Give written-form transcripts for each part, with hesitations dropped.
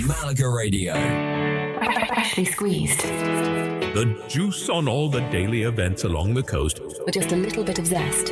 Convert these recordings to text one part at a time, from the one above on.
Malaga Radio. Freshly squeezed. The juice on all the daily events along the coast. With just a little bit of zest.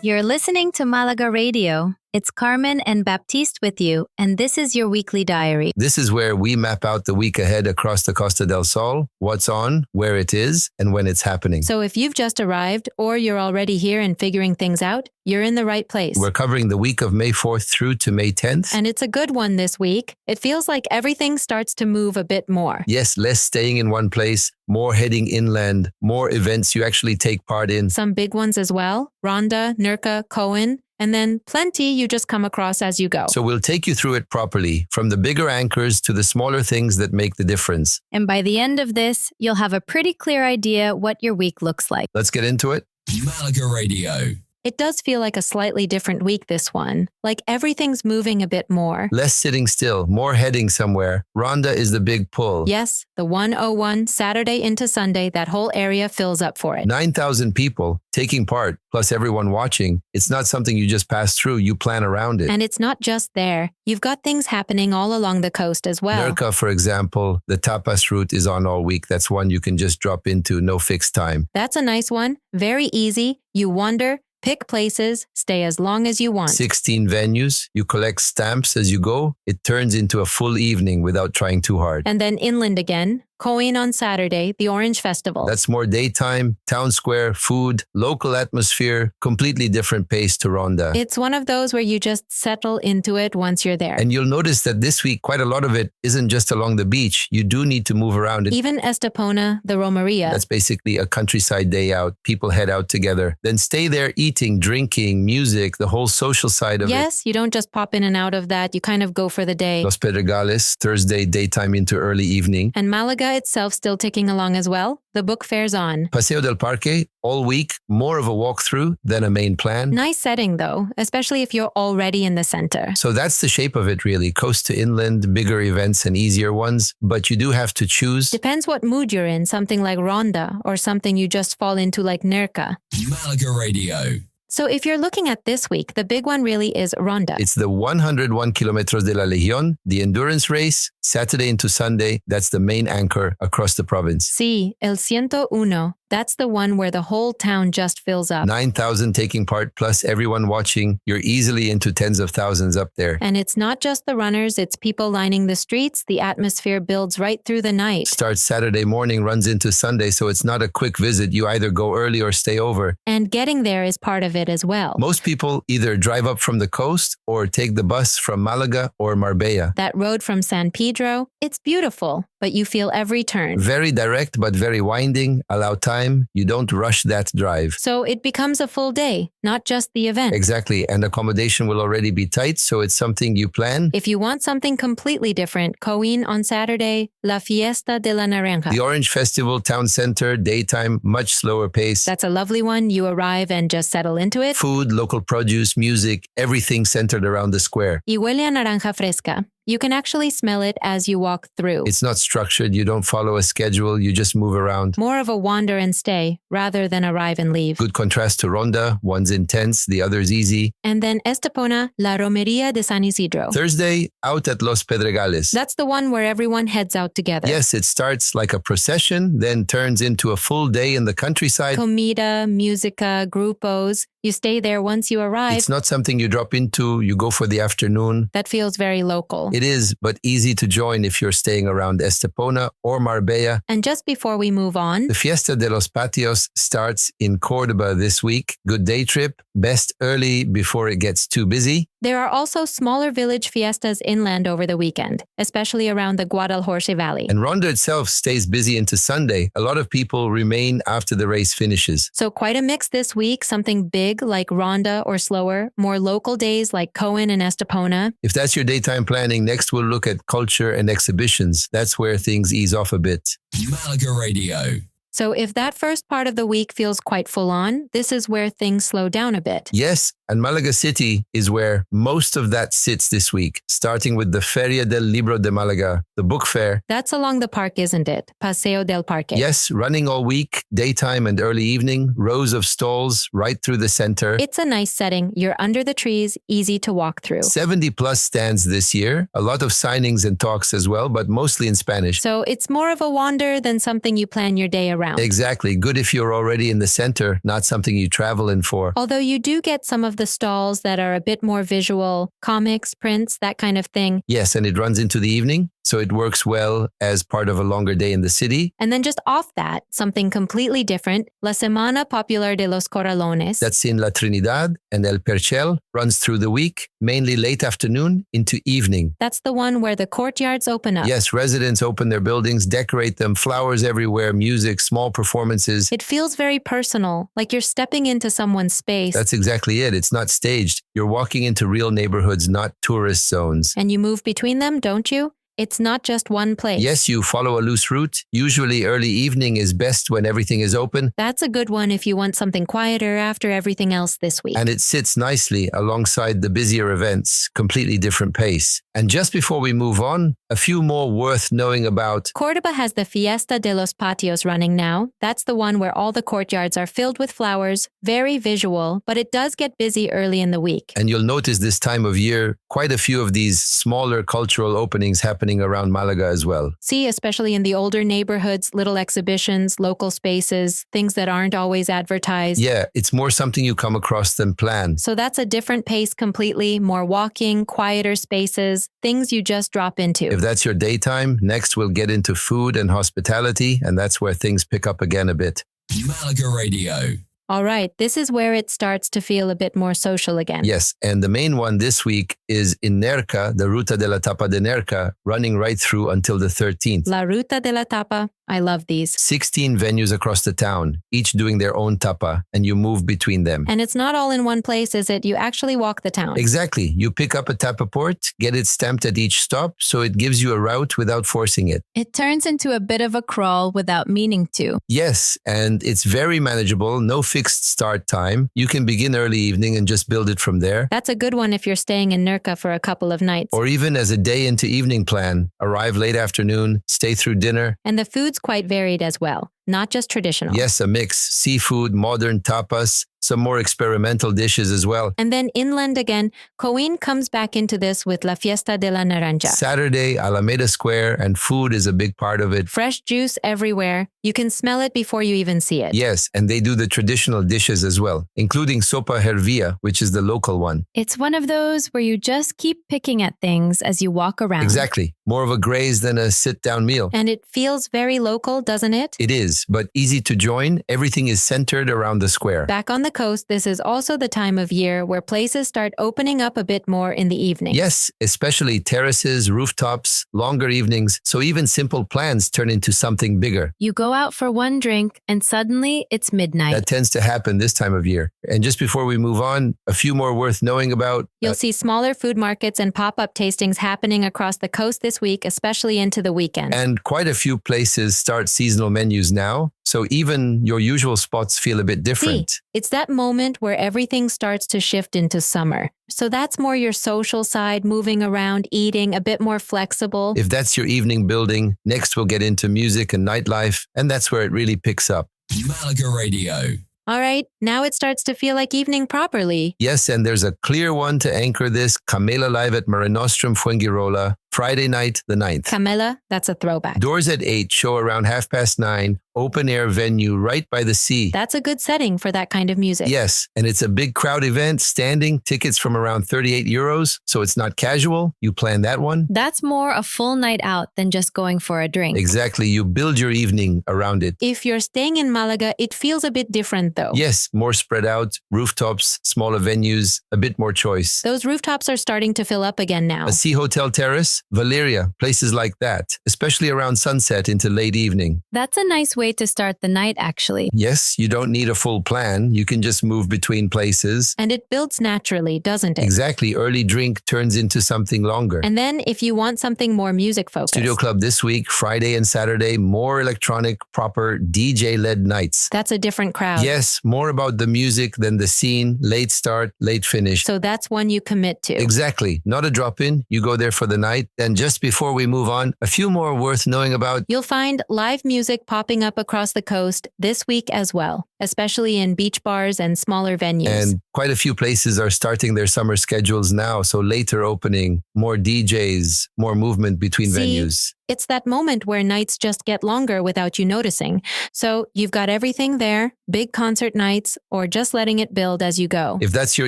You're listening to Malaga Radio. It's Carmen and Baptiste with you, and this is your weekly diary. This is where we map out the week ahead across the Costa del Sol, what's on, where it is, and when it's happening. So if you've just arrived or you're already here and figuring things out, you're in the right place. We're covering the week of May 4th through to May 10th. And it's a good one this week. It feels like everything starts to move a bit more. Yes, less staying in one place, more heading inland, more events you actually take part in. Some big ones as well. Ronda, Nerja, Coín. And then plenty you just come across as you go. So we'll take you through it properly, from the bigger anchors to the smaller things that make the difference. And by the end of this, you'll have a pretty clear idea what your week looks like. Let's get into it. Malaga Radio. It does feel like a slightly different week, this one. Like everything's moving a bit more. Less sitting still, more heading somewhere. Ronda is the big pull. Yes, the 101, Saturday into Sunday, that whole area fills up for it. 9,000 people taking part, plus everyone watching. It's not something you just pass through, you plan around it. And it's not just there. You've got things happening all along the coast as well. Nerja, for example, the Tapas route is on all week. That's one you can just drop into, no fixed time. That's a nice one. Very easy. You wander. Pick places, stay as long as you want. 16 venues, you collect stamps as you go. It turns into a full evening without trying too hard. And then inland again, Coín on Saturday, the Orange Festival. That's more daytime, town square, food, local atmosphere, completely different pace to Ronda. It's one of those where you just settle into it once you're there. And you'll notice that this week, quite a lot of it isn't just along the beach. You do need to move around. Even Estepona, the Romería. That's basically a countryside day out. People head out together. Then stay there eating, drinking, music, the whole social side of it. Yes, you don't just pop in and out of that. You kind of go for the day. Los Pedregales, Thursday, daytime into early evening. And Malaga itself still ticking along as well. The book fair's on. Paseo del Parque, all week, more of a walkthrough than a main plan. Nice setting though, especially if you're already in the center. So that's the shape of it really. Coast to inland, bigger events and easier ones, but you do have to choose. Depends what mood you're in, something like Ronda or something you just fall into like Nerja. Malaga Radio. So if you're looking at this week, the big one really is Ronda. It's the 101 Kilómetros de La Legión, the endurance race, Saturday into Sunday. That's the main anchor across the province. Sí, el 101. That's the one where the whole town just fills up. 9,000 taking part plus everyone watching. You're easily into tens of thousands up there. And it's not just the runners, it's people lining the streets. The atmosphere builds right through the night. Starts Saturday morning, runs into Sunday, so it's not a quick visit. You either go early or stay over. And getting there is part of it as well. Most people either drive up from the coast or take the bus from Malaga or Marbella. That road from San Pedro, it's beautiful, but you feel every turn. Very direct, but very winding. Allow time. You don't rush that drive. So it becomes a full day, not just the event. Exactly. And accommodation will already be tight, so it's something you plan. If you want something completely different, Coín on Saturday, La Fiesta de la Naranja. The Orange Festival, town center, daytime, much slower pace. That's a lovely one. You arrive and just settle into it. Food, local produce, music, everything centered around the square. Y huele a naranja fresca. You can actually smell it as you walk through. It's not structured. You don't follow a schedule. You just move around. More of a wander and stay rather than arrive and leave. Good contrast to Ronda. One's intense, the other's easy. And then Estepona, La Romería de San Isidro. Thursday, out at Los Pedregales. That's the one where everyone heads out together. Yes, it starts like a procession, then turns into a full day in the countryside. Comida, música, grupos. You stay there once you arrive. It's not something you drop into. You go for the afternoon. That feels very local. It is, but easy to join if you're staying around Estepona or Marbella. And just before we move on, the Fiesta de los Patios starts in Córdoba this week. Good day trip. Best early before it gets too busy. There are also smaller village fiestas inland over the weekend, especially around the Guadalhorce Valley. And Ronda itself stays busy into Sunday. A lot of people remain after the race finishes. So quite a mix this week, something big like Ronda or slower, more local days like Coín and Estepona. If that's your daytime planning, next we'll look at culture and exhibitions. That's where things ease off a bit. Malaga Radio. So if that first part of the week feels quite full on, this is where things slow down a bit. Yes, and Malaga City is where most of that sits this week, starting with the Feria del Libro de Malaga, the book fair. That's along the park, isn't it? Paseo del Parque. Yes, running all week, daytime and early evening, rows of stalls right through the center. It's a nice setting. You're under the trees, easy to walk through. 70 plus stands this year, a lot of signings and talks as well, but mostly in Spanish. So it's more of a wander than something you plan your day around. Exactly. Good if you're already in the center, not something you travel in for. Although you do get some of the stalls that are a bit more visual, comics, prints, that kind of thing. Yes, and it runs into the evening, so it works well as part of a longer day in the city. And then just off that, something completely different, La Semana Popular de los Corralones. That's in La Trinidad, and El Perchel runs through the week, mainly late afternoon into evening. That's the one where the courtyards open up. Yes, residents open their buildings, decorate them, flowers everywhere, music, small performances. It feels very personal, like you're stepping into someone's space. That's exactly it. It's not staged. You're walking into real neighborhoods, not tourist zones. And you move between them, don't you? It's not just one place. Yes, you follow a loose route. Usually early evening is best when everything is open. That's a good one if you want something quieter after everything else this week. And it sits nicely alongside the busier events, completely different pace. And just before we move on, a few more worth knowing about. Córdoba has the Fiesta de los Patios running now. That's the one where all the courtyards are filled with flowers, very visual, but it does get busy early in the week. And you'll notice this time of year, quite a few of these smaller cultural openings happening around Malaga as well. See, especially in the older neighborhoods, little exhibitions, local spaces, things that aren't always advertised. Yeah, it's more something you come across than plan. So that's a different pace completely, more walking, quieter spaces, things you just drop into. If that's your daytime, next we'll get into food and hospitality, and that's where things pick up again a bit. Malaga Radio. All right, this is where it starts to feel a bit more social again. Yes, and the main one this week is in Nerja, the Ruta de la Tapa de Nerja, running right through until the 13th. La Ruta de la Tapa. I love these. 16 venues across the town, each doing their own tapa, and you move between them. And it's not all in one place, is it? You actually walk the town. Exactly. You pick up a tapa port, get it stamped at each stop, so it gives you a route without forcing it. It turns into a bit of a crawl without meaning to. Yes, and it's very manageable, no fixed start time. You can begin early evening and just build it from there. That's a good one if you're staying in Nerja for a couple of nights. Or even as a day into evening plan, arrive late afternoon, stay through dinner. And the food's quite varied as well, not just traditional. Yes, a mix. Seafood, modern tapas, some more experimental dishes as well. And then inland again, Coín comes back into this with La Fiesta de la Naranja. Saturday, Alameda Square, and food is a big part of it. Fresh juice everywhere. You can smell it before you even see it. Yes, and they do the traditional dishes as well, including sopa hervia, which is the local one. It's one of those where you just keep picking at things as you walk around. Exactly. More of a graze than a sit-down meal. And it feels very local, doesn't it? It is, but easy to join. Everything is centered around the square. Back on the coast, this is also the time of year where places start opening up a bit more in the evening. Yes, especially terraces, rooftops, longer evenings, so even simple plans turn into something bigger. You go out for one drink and suddenly it's midnight. That tends to happen this time of year. And just before we move on, a few more worth knowing about. You'll see smaller food markets and pop-up tastings happening across the coast this week, especially into the weekend. And quite a few places start seasonal menus now. So even your usual spots feel a bit different. See, it's that moment where everything starts to shift into summer. So that's more your social side, moving around, eating, a bit more flexible. If that's your evening building, next we'll get into music and nightlife, and that's where it really picks up. Malaga Radio. All right, now it starts to feel like evening properly. Yes, and there's a clear one to anchor this. Camela Live at Mare Nostrum Fuengirola, Friday night, the 9th. Camela, that's a throwback. Doors at 8, show around 9:30. Open air venue right by the sea. That's a good setting for that kind of music. Yes, and it's a big crowd event, standing, tickets from around €38, so it's not casual. You plan that one. That's more a full night out than just going for a drink. Exactly, you build your evening around it. If you're staying in Malaga, it feels a bit different though. Yes, more spread out, rooftops, smaller venues, a bit more choice. Those rooftops are starting to fill up again now. A sea hotel terrace, Guadalhorce, Valeria, places like that, especially around sunset into late evening. That's a nice way to start the night, actually. Yes, you don't need a full plan. You can just move between places. And it builds naturally, doesn't it? Exactly. Early drink turns into something longer. And then if you want something more music focused. Studio Club this week, Friday and Saturday, more electronic, proper DJ-led nights. That's a different crowd. Yes, more about the music than the scene, late start, late finish. So that's one you commit to. Exactly. Not a drop-in. You go there for the night. And just before we move on, a few more worth knowing about. You'll find live music popping up across the coast this week as well, especially in beach bars and smaller venues. And quite a few places are starting their summer schedules now. So later opening, more DJs, more movement between venues. It's that moment where nights just get longer without you noticing. So you've got everything there, big concert nights, or just letting it build as you go. If that's your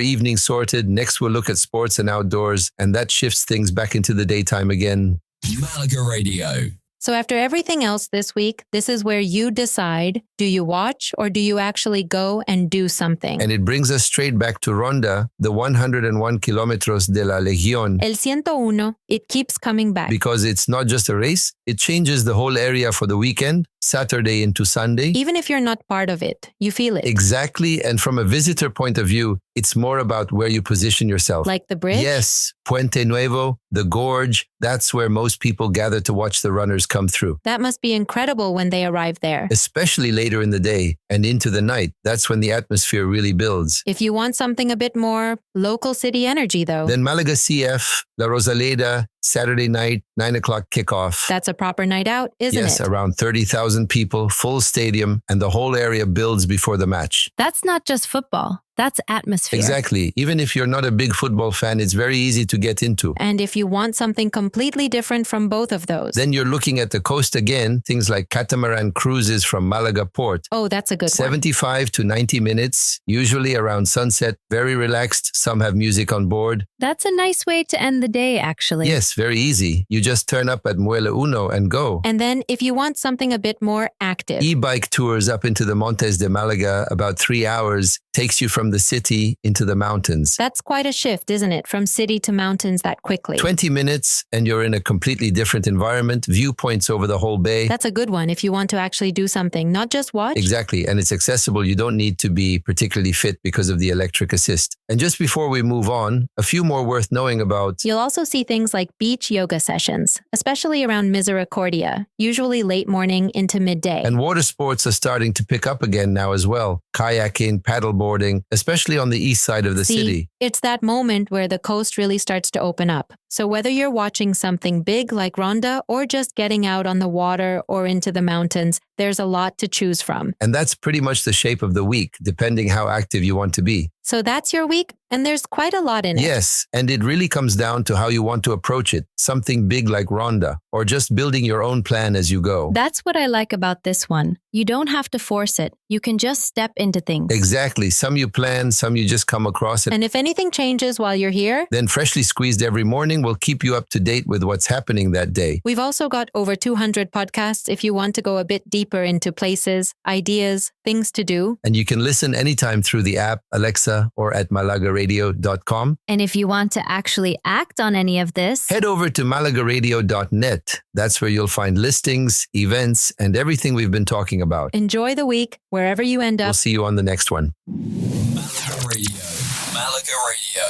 evening sorted, next we'll look at sports and outdoors, and that shifts things back into the daytime again. Malaga Radio. So after everything else this week, this is where you decide, do you watch or do you actually go and do something? And it brings us straight back to Ronda, the 101 Kilómetros de La Legión. El 101, it keeps coming back. Because it's not just a race, it changes the whole area for the weekend, Saturday into Sunday. Even if you're not part of it, you feel it. Exactly. And from a visitor point of view, it's more about where you position yourself. Like the bridge? Yes. Puente Nuevo, the gorge, that's where most people gather to watch the runners come through. That must be incredible when they arrive there. Especially later in the day and into the night. That's when the atmosphere really builds. If you want something a bit more local city energy, though. Then Malaga CF, La Rosaleda, Saturday night, 9 o'clock kickoff. That's a proper night out, isn't it? Yes, around 30,000 people, full stadium, and the whole area builds before the match. That's not just football. That's atmosphere. Exactly. Even if you're not a big football fan, it's very easy to get into. And if you want something completely different from both of those. Then you're looking at the coast again, things like catamaran cruises from Malaga Port. Oh, that's a good 75 to 90 minutes, usually around sunset, very relaxed. Some have music on board. That's a nice way to end the day, actually. Yes, very easy. You just turn up at Muelle Uno and go. And then if you want something a bit more active. E-bike tours up into the Montes de Malaga, about 3 hours, takes you from the city into the mountains. That's quite a shift, isn't it? From city to mountains that quickly. 20 minutes and you're in a completely different environment, viewpoints over the whole bay. That's a good one if you want to actually do something, not just watch. Exactly. And it's accessible. You don't need to be particularly fit because of the electric assist. And just before we move on, a few more worth knowing about. You'll also see things like beach yoga sessions, especially around Misericordia, usually late morning into midday. And water sports are starting to pick up again now as well. Kayaking, paddleboarding, especially on the east side of the city. It's that moment where the coast really starts to open up. So whether you're watching something big like Ronda or just getting out on the water or into the mountains, there's a lot to choose from. And that's pretty much the shape of the week, depending how active you want to be. So that's your week, and there's quite a lot in it. Yes, and it really comes down to how you want to approach it. Something big like Ronda, or just building your own plan as you go. That's what I like about this one. You don't have to force it. You can just step into things. Exactly. Some you plan, some you just come across it. And if anything changes while you're here, then Freshly Squeezed every morning will keep you up to date with what's happening that day. We've also got over 200 podcasts if you want to go a bit deeper into places, ideas, things to do. And you can listen anytime through the app, Alexa, or at malagaradio.com. And if you want to actually act on any of this, head over to malagaradio.net. That's where you'll find listings, events, and everything we've been talking about. Enjoy the week, wherever you end up. We'll see you on the next one. Malaga Radio. Malaga Radio.